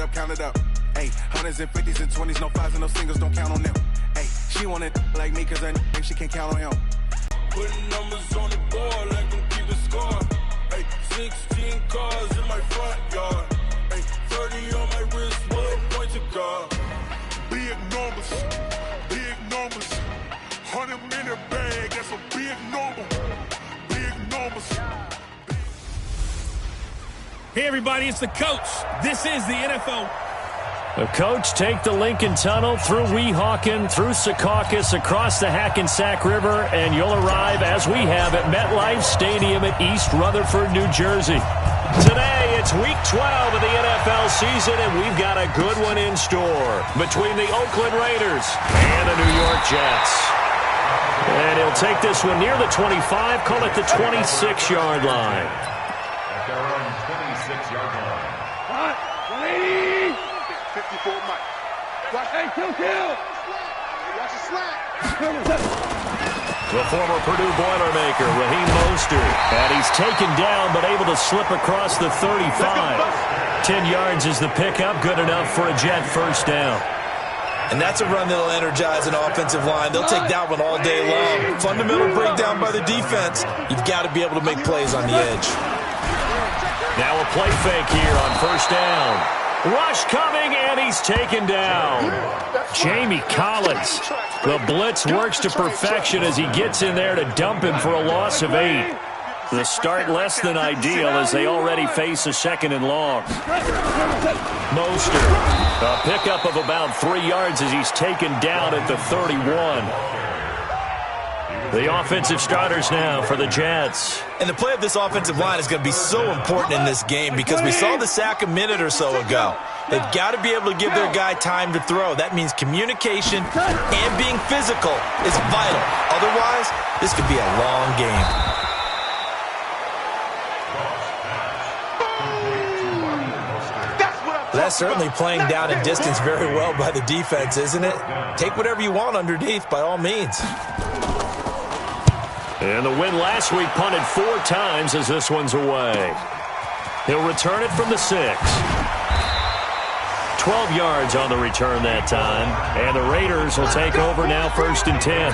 up, count it up. Hey, hundreds and fifties and 20s, no fives and no singles, don't count on them. Hey, she want it like me, cause I think she can't count on him. Putting numbers on the board like I'm keeping score. Hey, 16 cars in my front yard. Hey, 30 on my wrist, one point to God. Big numbers, 100-minute bag, that's a big number. Big numbers. Hey everybody, it's the coach. This is the NFL. The coach take the Lincoln Tunnel through Weehawken, through Secaucus, across the Hackensack River, and you'll arrive, as we have, at MetLife Stadium at East Rutherford, New Jersey. Today, it's Week 12 of the NFL season, and we've got a good one in store between the Oakland Raiders and the New York Jets. And he'll take this one near the 25, call it the 26-yard line. At their own 26-yard line. 180. 54 Mike. Hey, kill. Watch the slack. The former Purdue Boilermaker, Raheem Mostert. And he's taken down, but able to slip across the 35. 10 yards is the pickup, good enough for a Jet first down. And that's a run that'll energize an offensive line. They'll take that one all day long. Fundamental breakdown by the defense. You've got to be able to make plays on the edge. Now a play fake here on first down. Rush coming, and he's taken down. Jamie Collins. The blitz works to perfection as he gets in there to dump him for a loss of 8. The start less than ideal as they already face a second and long. Mostert, a pickup of about 3 yards as he's taken down at the 31. The offensive starters now for the Jets. And the play of this offensive line is going to be so important in this game because we saw the sack a minute or so ago. They've got to be able to give their guy time to throw. That means communication and being physical is vital. Otherwise, this could be a long game. That's certainly playing down and distance very well by the defense, isn't it? Take whatever you want underneath, by all means. And the win last week punted 4 times as this one's away. He'll return it from the 6. 12 yards on the return that time. And the Raiders will take over now, 1st and 10.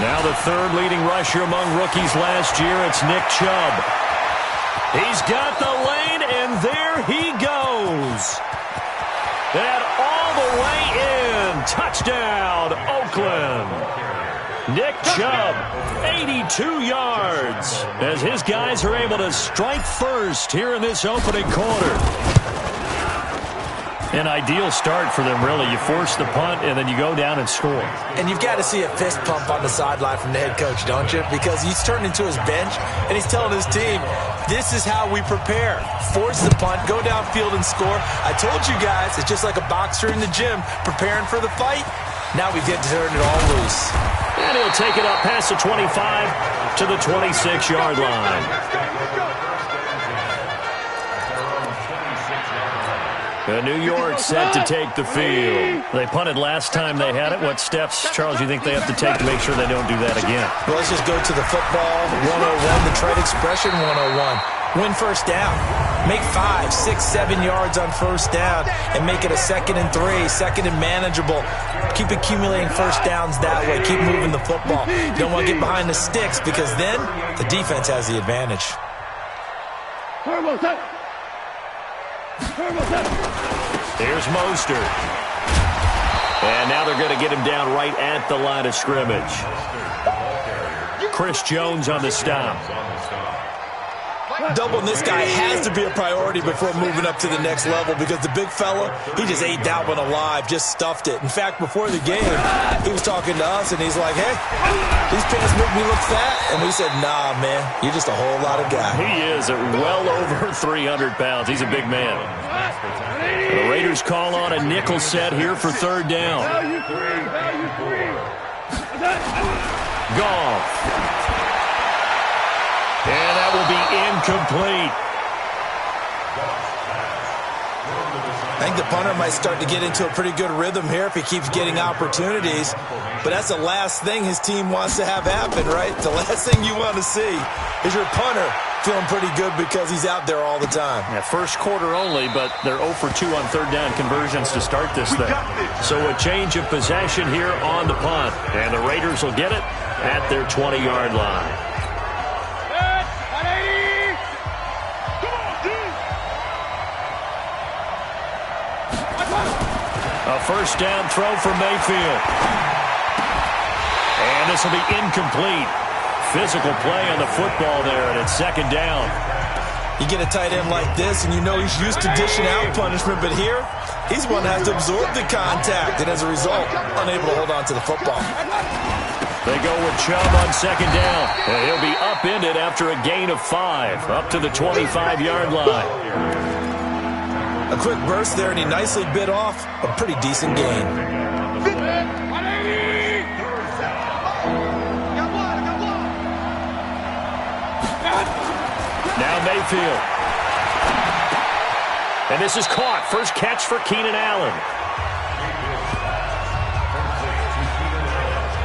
Now the third leading rusher among rookies last year, it's Nick Chubb. He's got the lane, and there he goes. And all the way in. Touchdown, Oakland. Nick Chubb, 82 yards, as his guys are able to strike first here in this opening quarter. An ideal start for them, really. You force the punt, and then you go down and score. And you've got to see a fist pump on the sideline from the head coach, don't you? Because he's turned into his bench, and he's telling his team, this is how we prepare. Force the punt, go downfield and score. I told you guys, it's just like a boxer in the gym preparing for the fight. Now we get to turn it all loose. And he'll take it up past the 25 to the 26-yard line. New York set to take the field. They punted last time they had it. What steps, Charles, do you think they have to take to make sure they don't do that again? Well, let's just go to the football 101, the trade expression 101. Win first down. Make 5, 6, 7 yards on first down and make it a 2nd and 3, 2nd and manageable. Keep accumulating first downs that way. Keep moving the football. You don't want to get behind the sticks because then the defense has the advantage. Here's Mostert. And now they're going to get him down right at the line of scrimmage. Chris Jones on the stop. Doubling this guy has to be a priority before moving up to the next level because the big fella, he just ate that one alive, just stuffed it. In fact, before the game, he was talking to us, and he's like, hey, these pants make me look fat. And we said, nah, man, you're just a whole lot of guy. He is at well over 300 pounds. He's a big man. The Raiders call on a nickel set here for 3rd down. Goff. And that will be incomplete. I think the punter might start to get into a pretty good rhythm here if he keeps getting opportunities. But that's the last thing his team wants to have happen, right? The last thing you want to see is your punter feeling pretty good because he's out there all the time. Yeah, first quarter only, but they're 0 for 2 on third down conversions to start this thing. So a change of possession here on the punt. And the Raiders will get it at their 20-yard line. A first down throw for Mayfield. And this will be incomplete. Physical play on the football there, and it's second down. You get a tight end like this, and you know he's used to dishing out punishment, but here, he's one that has to absorb the contact, and as a result, unable to hold on to the football. They go with Chubb on second down. And he'll be upended after a gain of 5, up to the 25-yard line. A quick burst there, and he nicely bit off a pretty decent gain. Now Mayfield. And this is caught. First catch for Keenan Allen.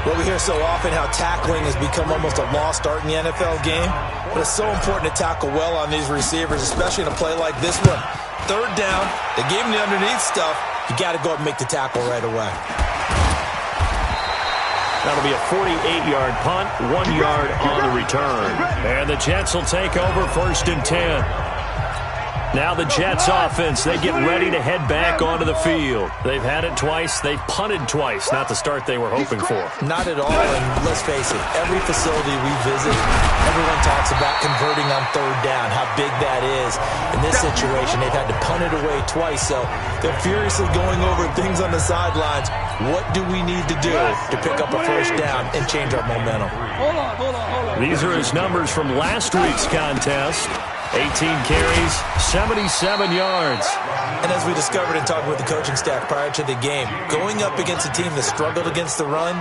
Well, we hear so often how tackling has become almost a lost art in the NFL game. But it's so important to tackle well on these receivers, especially in a play like this one. Third down, they gave him the underneath stuff. You got to go up and make the tackle right away. That'll be a 48-yard punt, 1 yard on the return. And the Jets will take over first and 10. Now the Jets offense, they get ready to head back onto the field. They've had it twice. They've punted twice. Not the start they were hoping for. Not at all, and let's face it, every facility we visit, everyone talks about converting on third down, how big that is. In this situation, they've had to punt it away twice, so they're furiously going over things on the sidelines. What do we need to do to pick up a first down and change our momentum? Hold on. These are his numbers from last week's contest. 18 carries, 77 yards. And as we discovered in talking with the coaching staff prior to the game, going up against a team that struggled against the run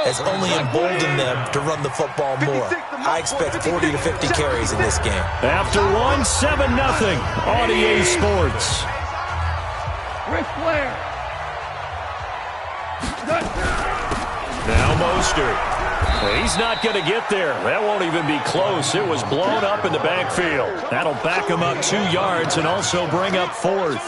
has only emboldened them to run the football more. I expect 40 to 50 carries in this game. After 7-0 on EA Sports. Ric Flair. Now Mostert. He's not going to get there. That won't even be close. It was blown up in the backfield. That'll back him up 2 yards and also bring up fourth.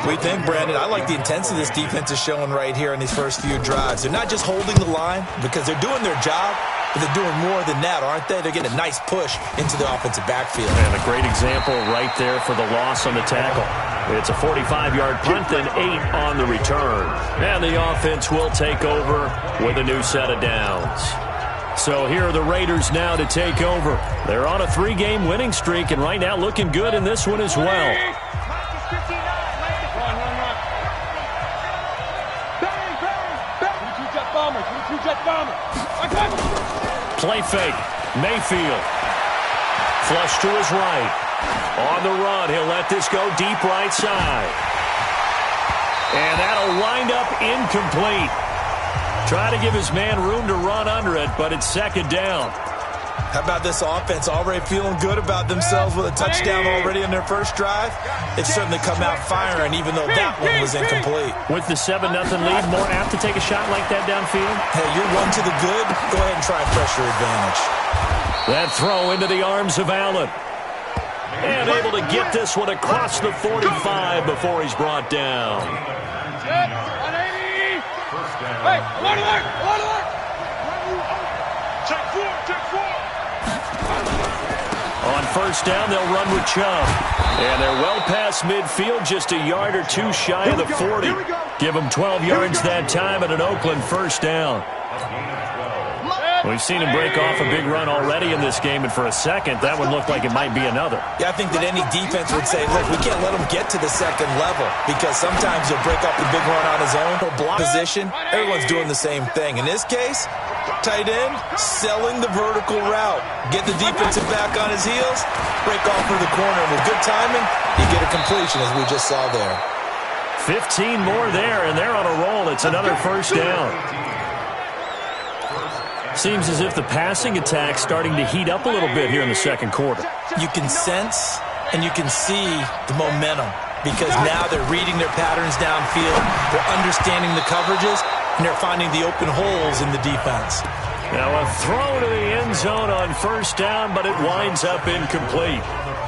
We think, Brandon, I like the intensity this defense is showing right here in these first few drives. They're not just holding the line because they're doing their job, but they're doing more than that, aren't they? They're getting a nice push into the offensive backfield. And a great example right there for the loss on the tackle. It's a 45-yard punt and 8 on the return. And the offense will take over with a new set of downs. So here are the Raiders now to take over. They're on a 3-game winning streak, and right now looking good in this one as well. Play fake. Mayfield. Flush to his right. On the run, he'll let this go deep right side. And that'll wind up incomplete. Try to give his man room to run under it, but it's second down. How about this offense already feeling good about themselves with a touchdown already in their first drive? They've certainly come out firing, even though that one was incomplete. With the 7-0 lead, more apt to take a shot like that downfield? Hey, you're one to the good. Go ahead and try and press your advantage. That throw into the arms of Allen. And able to get this one across the 45 before he's brought down. Hey, alert! Check 4. On first down, they'll run with Chubb. And they're well past midfield, just a yard or two shy of the 40. Give them 12 yards that time and an Oakland first down. We've seen him break off a big run already in this game, and for a second, that one looked like it might be another. Yeah, I think that any defense would say, look, we can't let him get to the second level because sometimes he'll break off the big run on his own. He'll block position. Everyone's doing the same thing. In this case, tight end selling the vertical route. Get the defensive back on his heels, break off with the corner. And with good timing, you get a completion, as we just saw there. 15 more there, and they're on a roll. It's another first down. Seems as if the passing attack's starting to heat up a little bit here in the second quarter. You can sense and you can see the momentum. because now they're reading their patterns downfield, they're understanding the coverages, and they're finding the open holes in the defense. Now a throw to the end zone on first down, but it winds up incomplete.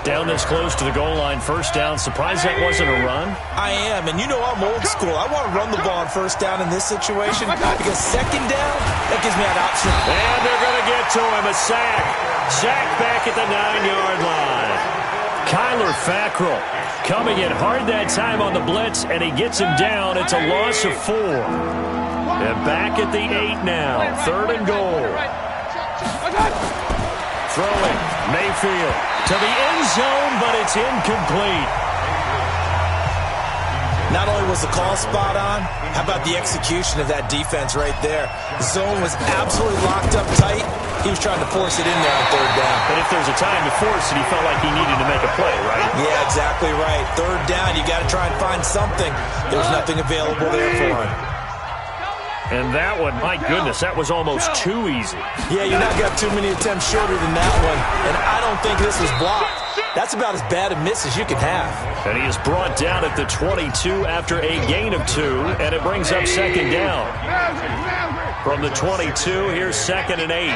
Down this close to the goal line, first down. Surprised that wasn't a run? I am, and you know I'm old school. I want to run the ball on first down in this situation because second down, that gives me an option. And they're going to get to him, a sack. Sack back at the 9-yard line. Kyler Fackrell coming in hard that time on the blitz, and he gets him down. It's a loss of 4. And back at the 8 now, 3rd and goal. Throwing, Mayfield to the end zone, but it's incomplete. Not only was the call spot on, how about the execution of that defense right there? The zone was absolutely locked up tight. He was trying to force it in there on 3rd down. But if there's a time to force it, he felt like he needed to make a play, right? Yeah, exactly right. 3rd down, you got to try and find something. There's nothing available there for him. And that one, my goodness, that was almost too easy. Yeah, you're not got too many attempts shorter than that one. And I don't think this was blocked. That's about as bad a miss as you can have. And he is brought down at the 22 after a gain of 2, and it brings up second down. From the 22, here's 2nd and 8.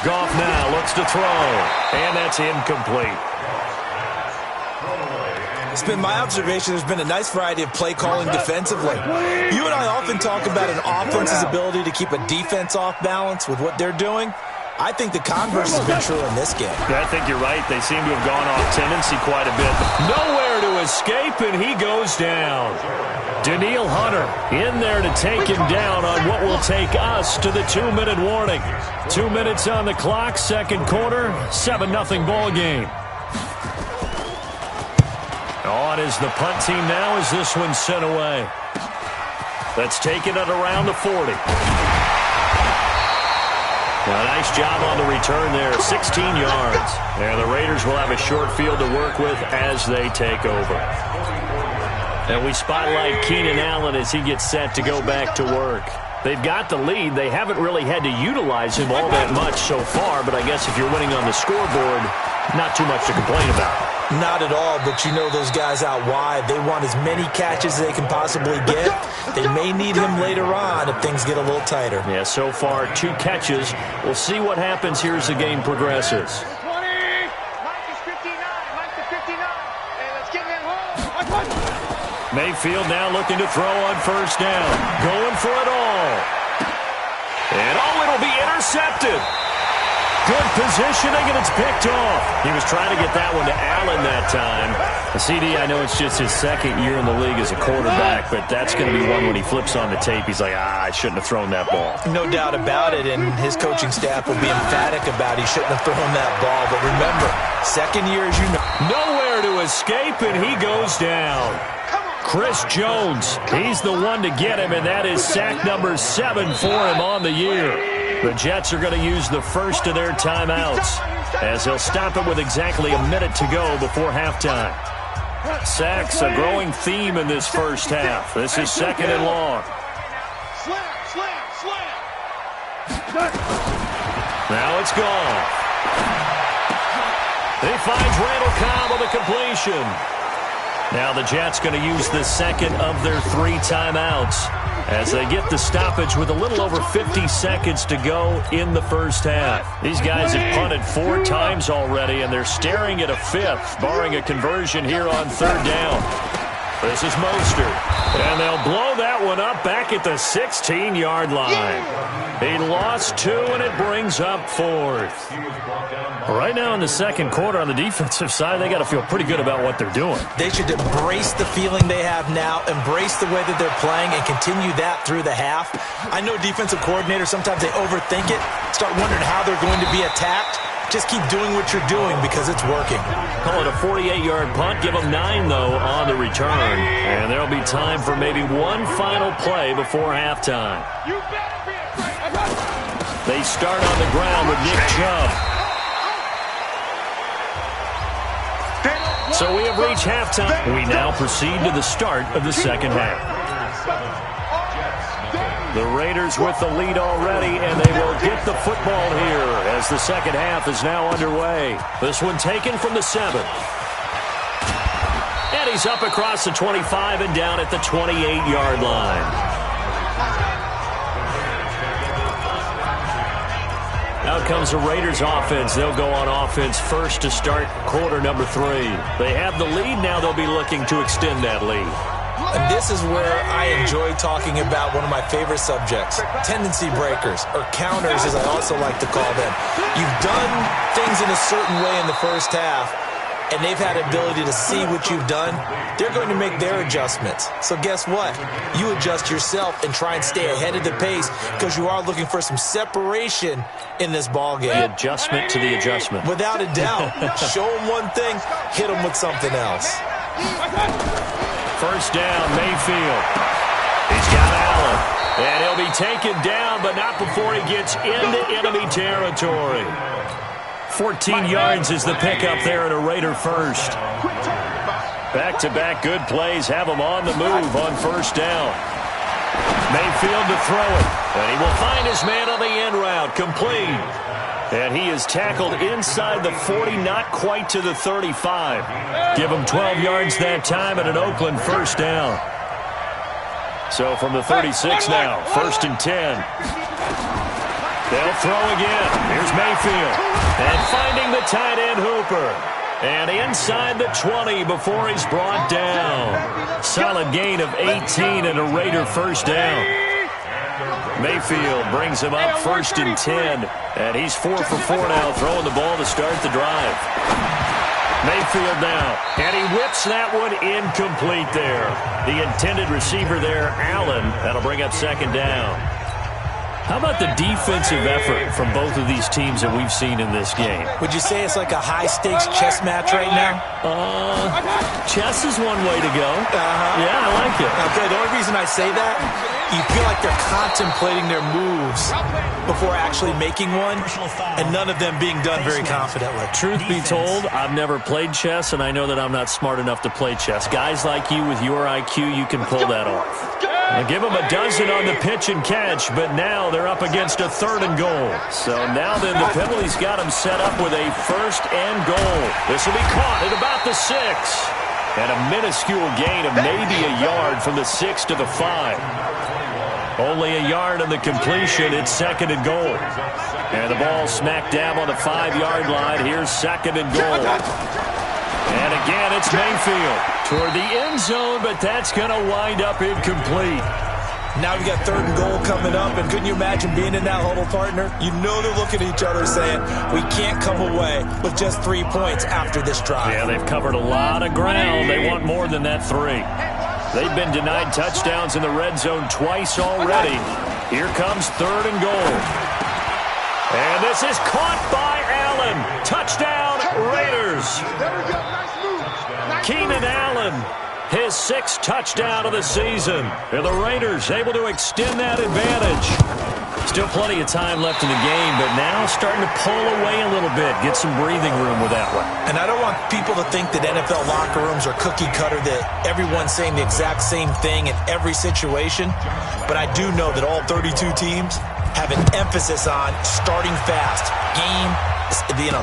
Goff now looks to throw, and that's incomplete. It's been my observation there's been a nice variety of play calling defensively. You and I often talk about an offense's ability to keep a defense off balance with what they're doing. I think the converse has been true in this game. I think you're right. They seem to have gone off tendency quite a bit. Nowhere to escape, and he goes down. Daniil Hunter in there to take him down on what will take us to the 2-minute warning. 2 minutes on the clock, second quarter, 7-0 ball game. On is the punt team now as this one's sent away. That's taken at around the 40. Now, nice job on the return there, 16 yards. And the Raiders will have a short field to work with as they take over. And we spotlight Keenan Allen as he gets set to go back to work. They've got the lead. They haven't really had to utilize him all that much so far, but I guess if you're winning on the scoreboard, not too much to complain about. Not at all, but you know those guys out wide, they want as many catches as they can possibly get. They may need him later on if things get a little tighter. Yeah, so far 2 catches. We'll see what happens here as the game progresses. 20, minus 59, minus 59. Hey, let's get in home. Mayfield now looking to throw on first down. Going for it all. And it'll be intercepted. Good positioning, and it's picked off. He was trying to get that one to Allen that time. The CD, I know it's just his 2nd year in the league as a quarterback, but that's going to be one when he flips on the tape. He's like, I shouldn't have thrown that ball. No doubt about it, and his coaching staff will be emphatic about he shouldn't have thrown that ball. But remember, 2nd year, as you know. Nowhere to escape, and he goes down. Chris Jones, he's the one to get him, and that is sack number 7 for him on the year. The Jets are going to use the first of their timeouts as they'll stop it with exactly a minute to go before halftime. Sacks, a growing theme in this first half. This is 2nd and long. Now it's gone. He finds Randall Cobb on the completion. Now the Jets going to use the 2nd of their 3 timeouts as they get the stoppage with a little over 50 seconds to go in the first half. These guys have punted 4 times already, and they're staring at a 5th, barring a conversion here on 3rd down. This is Mostert, and they'll blow that one up back at the 16-yard line. He lost 2, and it brings up 4th. Right now in the second quarter on the defensive side, they got to feel pretty good about what they're doing. They should embrace the feeling they have now, embrace the way that they're playing, and continue that through the half. I know defensive coordinators, sometimes they overthink it, start wondering how they're going to be attacked. Just keep doing what you're doing because it's working. Call it a 48-yard punt. Give them 9, though, on the return. And there'll be time for maybe one final play before halftime. They start on the ground with Nick Chubb. So we have reached halftime. We now proceed to the start of the second half. The Raiders with the lead already, and they will get the football here as the second half is now underway. This one taken from the 7. And he's up across the 25 and down at the 28-yard line. Out comes the Raiders offense. They'll go on offense first to start quarter number 3. They have the lead. Now they'll be looking to extend that lead. And this is where I enjoy talking about one of my favorite subjects, tendency breakers, or counters as I also like to call them. You've done things in a certain way in the first half, and they've had the ability to see what you've done. They're going to make their adjustments. So guess what? You adjust yourself and try and stay ahead of the pace because you are looking for some separation in this ball game. The adjustment to the adjustment. Without a doubt. Show them one thing, hit them with something else. First down, Mayfield. He's got Allen. And he'll be taken down, but not before he gets into enemy territory. 14 yards is the pickup there at a Raider first. Back-to-back good plays have him on the move on first down. Mayfield to throw it. And he will find his man on the end route, complete. And he is tackled inside the 40, not quite to the 35. Give him 12 yards that time and an Oakland first down. So from the 36 now, first and 10. They'll throw again. Here's Mayfield. And finding the tight end Hooper. And inside the 20 before he's brought down. Solid gain of 18 and a Raider first down. Mayfield brings him up first and 10. And he's 4 for 4 now, throwing the ball to start the drive. Mayfield now. And he whips that one incomplete there. The intended receiver there, Allen. That'll bring up second down. How about the defensive effort from both of these teams that we've seen in this game? Would you say it's like a high-stakes chess match right now? Chess is one way to go. Yeah, I like it. Okay, the only reason I say that, you feel like they're contemplating their moves before actually making one, and none of them being done very confidently. Truth be told, I've never played chess, and I know that I'm not smart enough to play chess. Guys like you with your IQ, you can pull that off. I'll give them a dozen on the pitch and catch, but now they're up against a 3rd and goal. So now then the penalty's got them set up with a 1st and goal. This will be caught at about the 6. And a minuscule gain of maybe a yard from the 6 to the 5. Only a yard on the completion. It's 2nd and goal. And the ball smack dab on the 5-yard line. Here's 2nd and goal. And again, it's Mayfield toward the end zone, but that's going to wind up incomplete. Now we got 3rd and goal coming up, and couldn't you imagine being in that huddle, partner? You know they're looking at each other saying, we can't come away with just 3 points after this drive. Yeah, they've covered a lot of ground. They want more than that 3. They've been denied touchdowns in the red zone twice already. Here comes 3rd and goal. And this is caught by Allen. Touchdown, Raiders. Keenan Allen, his 6th touchdown of the season. And the Raiders able to extend that advantage. Still plenty of time left in the game, but now starting to pull away a little bit. Get some breathing room with that one. And I don't want people to think that NFL locker rooms are cookie cutter, that everyone's saying the exact same thing in every situation. But I do know that all 32 teams have an emphasis on starting fast. Game,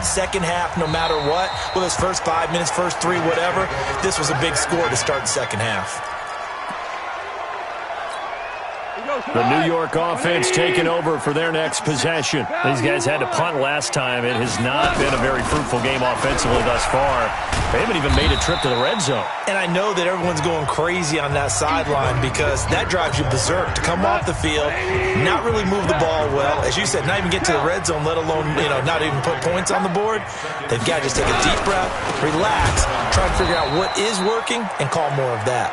second half, no matter what. Well, it's first 5 minutes, first 3, whatever. This was a big score to start the second half. The New York offense taking over for their next possession. These guys had to punt last time. It has not been a very fruitful game offensively thus far. They haven't even made a trip to the red zone. And I know that everyone's going crazy on that sideline because that drives you berserk to come off the field, not really move the ball well. As you said, not even get to the red zone, let alone, not even put points on the board. They've got to just take a deep breath, relax, try to figure out what is working, and call more of that.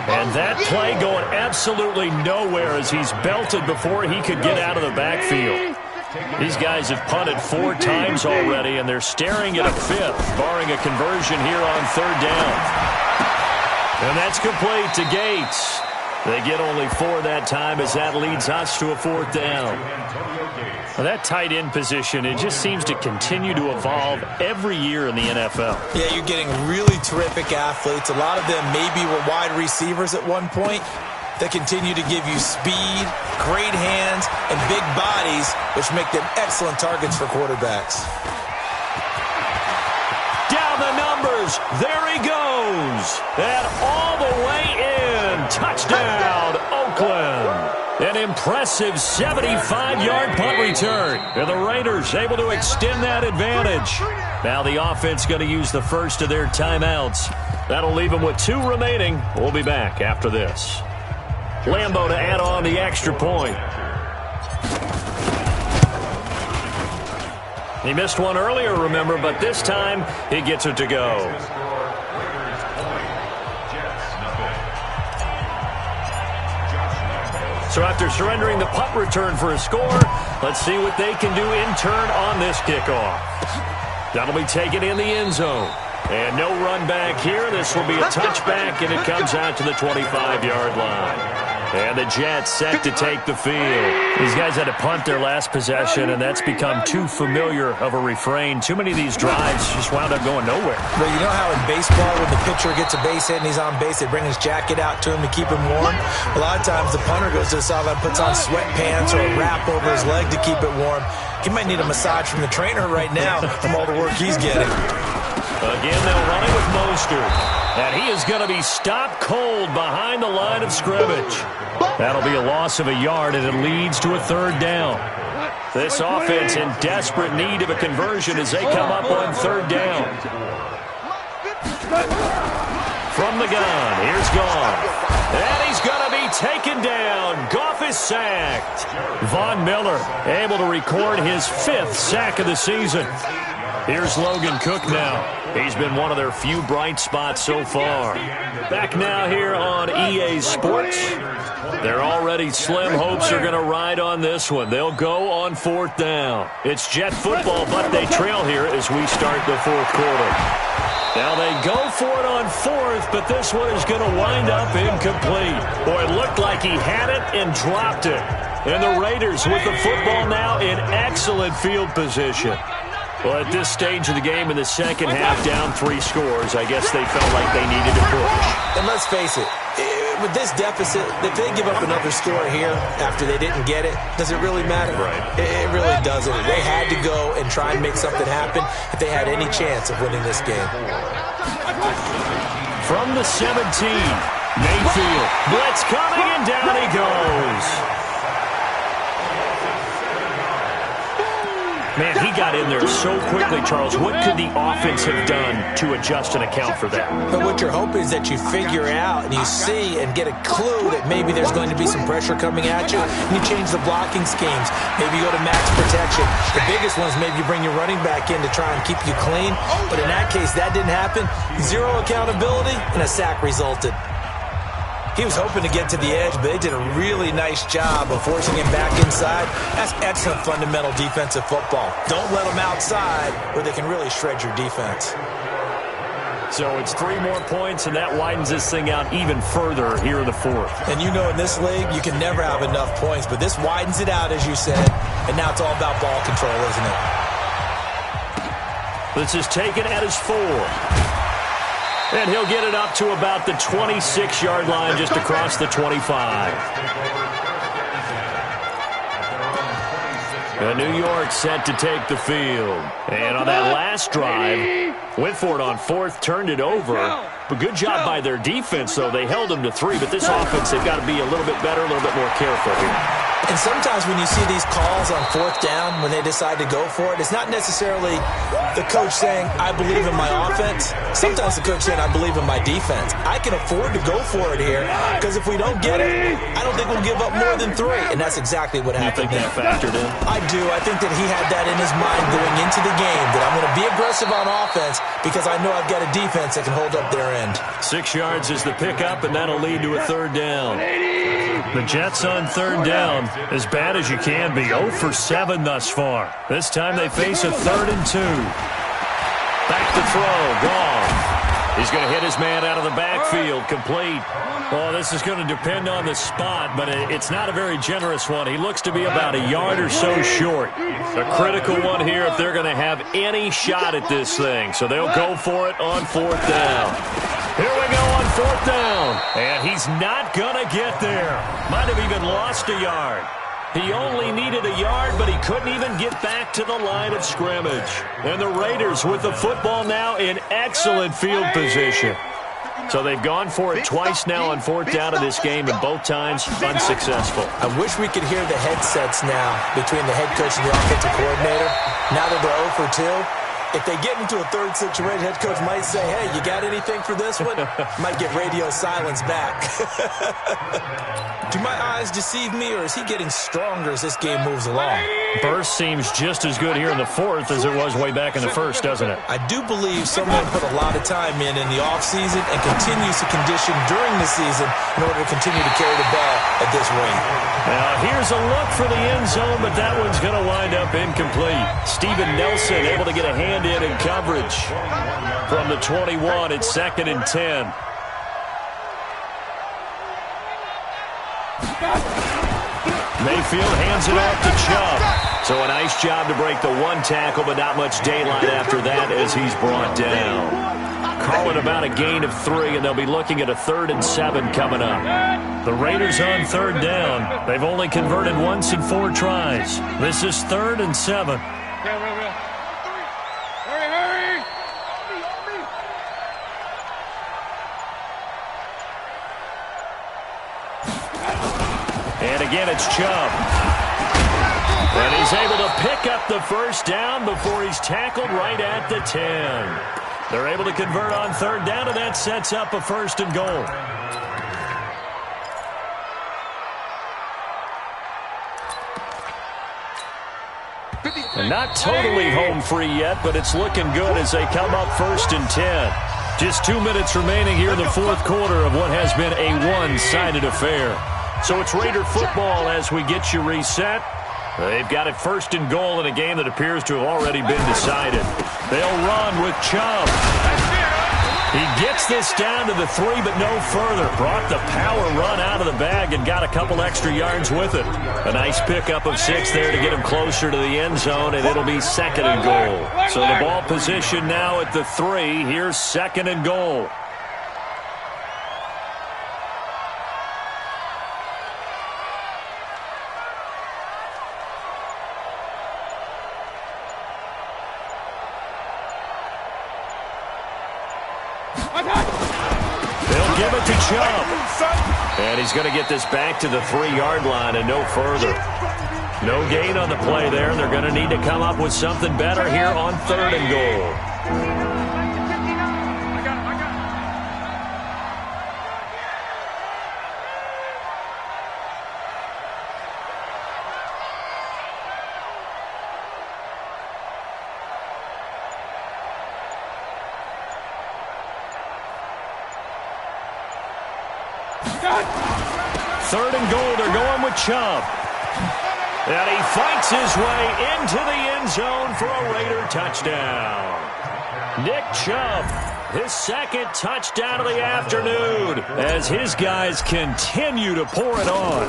And that play going absolutely nowhere as he's belted before he could get out of the backfield. These guys have punted 4 times already, and they're staring at a 5th, barring a conversion here on 3rd down. And that's complete to Gates. They get only 4 that time as that leads us to a 4th down. Well, that tight end position, it just seems to continue to evolve every year in the NFL. Yeah, you're getting really terrific athletes. A lot of them maybe were wide receivers at one point. They continue to give you speed, great hands, and big bodies, which make them excellent targets for quarterbacks. Down the numbers. There he goes. goes. And all the way in. Touchdown, Oakland. An impressive 75-yard punt return. And the Raiders able to extend that advantage. Now the offense going to use the first of their timeouts. That'll leave them with 2 remaining. We'll be back after this. Lambo to add on the extra point. He missed one earlier, remember, but this time he gets it to go. So after surrendering the punt return for a score, let's see what they can do in turn on this kickoff. That'll be taken in the end zone. And no run back here. This will be a touchback, and it comes out to the 25-yard line. And the Jets set to take the field. These guys had to punt their last possession, and that's become too familiar of a refrain. Too many of these drives just wound up going nowhere. Well, you know how in baseball when the pitcher gets a base hit and he's on base, they bring his jacket out to him to keep him warm? A lot of times the punter goes to the sideline, puts on sweatpants or a wrap over his leg to keep it warm. He might need a massage from the trainer right now from all the work he's getting. Again, they'll run it with Mostert. And he is going to be stopped cold behind the line of scrimmage. That'll be a loss of a yard, and it leads to a 3rd down. This offense in desperate need of a conversion as they come up on 3rd down. From the gun, here's Goff. And he's going to be taken down. Goff is sacked. Von Miller able to record his 5th sack of the season. Here's Logan Cook now. He's been one of their few bright spots so far. Back now here on EA Sports. Their already slim hopes are going to ride on this one. They'll go on 4th down. It's Jet football, but they trail here as we start the 4th quarter. Now they go for it on 4th, but this one is going to wind up incomplete. Boy, it looked like he had it and dropped it. And the Raiders with the football now in excellent field position. Well, at this stage of the game in the second half, down 3 scores, I guess they felt like they needed to push. And let's face it, with this deficit, if they give up another score here after they didn't get it, does it really matter? Right. It really doesn't. They had to go and try and make something happen if they had any chance of winning this game. From the 17, Mayfield. Blitz coming, and down he goes. Man, he got in there so quickly, Charles. What could the offense have done to adjust and account for that? But what you're hoping is that you figure out and you see and get a clue that maybe there's going to be some pressure coming at you, and you change the blocking schemes. Maybe you go to max protection. The biggest one is maybe you bring your running back in to try and keep you clean. But in that case, that didn't happen. 0 accountability, and a sack resulted. He was hoping to get to the edge, but they did a really nice job of forcing him back inside. That's excellent fundamental defensive football. Don't let them outside where they can really shred your defense. So it's 3 more points, and that widens this thing out even further here in the 4th. And you know in this league, you can never have enough points, but this widens it out, as you said, and now it's all about ball control, isn't it? This is taken at his 4. And he'll get it up to about the 26-yard line just across the 25. And New York set to take the field. And on that last drive, went for it on 4th, turned it over. But good job by their defense, though. They held them to 3, but this offense, they've got to be a little bit better, a little bit more careful here. And sometimes when you see these calls on 4th down, when they decide to go for it, it's not necessarily the coach saying, I believe in my offense. Sometimes the coach saying, I believe in my defense. I can afford to go for it here, because if we don't get it, I don't think we'll give up more than 3. And that's exactly what happened. You think that factored in? I do. I think that he had that in his mind going into the game, that I'm going to be aggressive on offense because I know I've got a defense that can hold up their end. 6 yards is the pickup, and that'll lead to a 3rd down. The Jets on 3rd down, as bad as you can be. 0 for 7 thus far. This time they face a 3rd and 2. Back to throw. Goff. He's going to hit his man out of the backfield. Complete. Well, this is going to depend on the spot, but it's not a very generous one. He looks to be about a yard or so short. A critical one here if they're going to have any shot at this thing. So they'll go for it on 4th down. Here we go on 4th down. And he's not going to get there. Might have even lost a yard. He only needed a yard, but he couldn't even get back to the line of scrimmage. And the Raiders with the football now in excellent field position. So they've gone for it twice now on fourth down in this game, and both times unsuccessful. I wish we could hear the headsets now between the head coach and the offensive coordinator. Now that they're 0 for 2. If they get into a third situation, head coach might say, hey, you got anything for this one? Might get radio silence back. Do my eyes deceive me, or is he getting stronger as this game moves along? Burst seems just as good here in the fourth as it was way back in the first, doesn't it? I do believe someone put a lot of time in the offseason and continues to condition during the season in order to continue to carry the ball at this rate. Now, here's a look for the end zone, but that one's going to wind up incomplete. Steven Nelson able to get a hand in coverage from the 21. It's 2nd and 10. Mayfield hands it off to Chubb. So a nice job to break the one tackle, but not much daylight after that as he's brought down. Call it about a gain of 3, and they'll be looking at a 3rd and 7 coming up. The Raiders on 3rd down. They've only converted once in 4 tries. This is 3rd and 7. And again, it's Chubb. And he's able to pick up the first down before he's tackled right at the 10. They're able to convert on 3rd down, and that sets up a 1st and goal. And not totally home free yet, but it's looking good as they come up 1st and 10. Just 2 minutes remaining here in the fourth quarter of what has been a one-sided affair. So it's Raider football as we get you reset. They've got it 1st and goal in a game that appears to have already been decided. They'll run with Chubb. He gets this down to the 3, but no further. Brought the power run out of the bag and got a couple extra yards with it. A nice pickup of 6 there to get him closer to the end zone, and it'll be 2nd and goal. So the ball position now at the 3. Here's 2nd and goal. They'll give it to Chubb. And he's going to get this back to the 3-yard line and no further. No gain on the play there. They're going to need to come up with something better here on 3rd and goal. Third and goal, they're going with Chubb. And he fights his way into the end zone for a Raider touchdown. Nick Chubb, his 2nd touchdown of the afternoon as his guys continue to pour it on.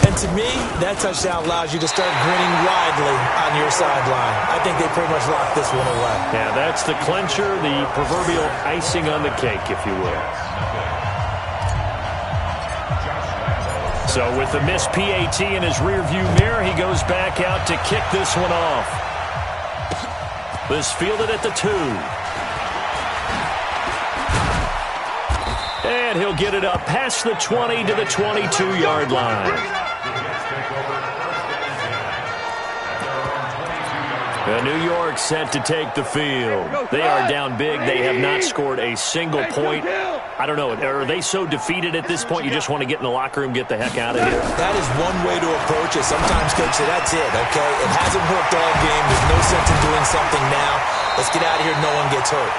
And to me, that touchdown allows you to start grinning widely on your sideline. I think they pretty much locked this one away. Yeah, that's the clincher, the proverbial icing on the cake, if you will. So with the missed PAT in his rearview mirror, he goes back out to kick this one off. This fielded at the 2. And he'll get it up past the 20 to the 22-yard line. New York set to take the field. They are down big. They have not scored a single point. I don't know. Are they so defeated at this point you just want to get in the locker room, get the heck out of here? That is one way to approach it. Sometimes, Coach, say that's it, okay? It hasn't worked all game. There's no sense in doing something now. Let's get out of here. No one gets hurt.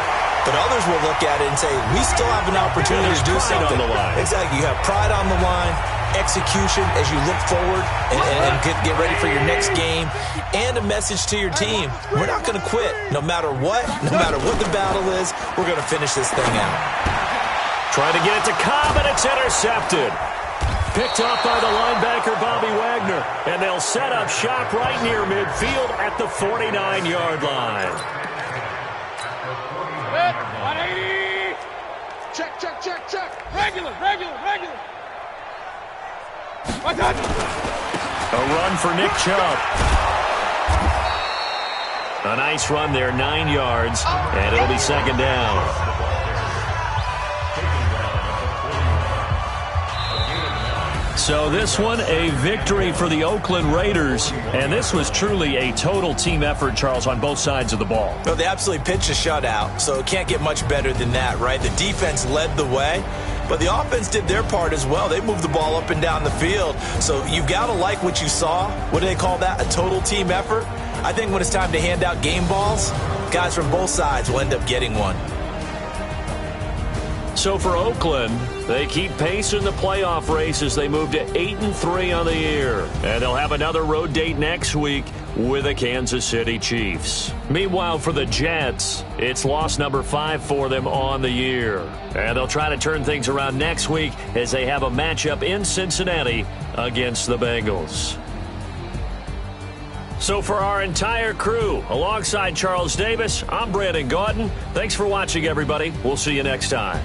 But others will look at it and say, we still have an opportunity to do something. On the line. Exactly. You have pride on the line, execution as you look forward and get ready for your next game, and a message to your team. We're not going to quit. No matter what the battle is, we're going to finish this thing out. Trying to get it to Cobb, and it's intercepted. Picked up by the linebacker, Bobby Wagner. And they'll set up shop right near midfield at the 49-yard line. 180. Check. Regular. A run for Nick Chubb. A nice run there, 9 yards, and it'll be 2nd down. So this one, a victory for the Oakland Raiders. And this was truly a total team effort, Charles, on both sides of the ball. Well, they absolutely pitched a shutout, so it can't get much better than that, right? The defense led the way, but the offense did their part as well. They moved the ball up and down the field. So you've got to like what you saw. What do they call that? A total team effort? I think when it's time to hand out game balls, guys from both sides will end up getting one. So for Oakland, they keep pace in the playoff race as they move to 8-3 on the year. And they'll have another road date next week with the Kansas City Chiefs. Meanwhile, for the Jets, it's loss number 5 for them on the year. And they'll try to turn things around next week as they have a matchup in Cincinnati against the Bengals. So for our entire crew, alongside Charles Davis, I'm Brandon Gaudin. Thanks for watching, everybody. We'll see you next time.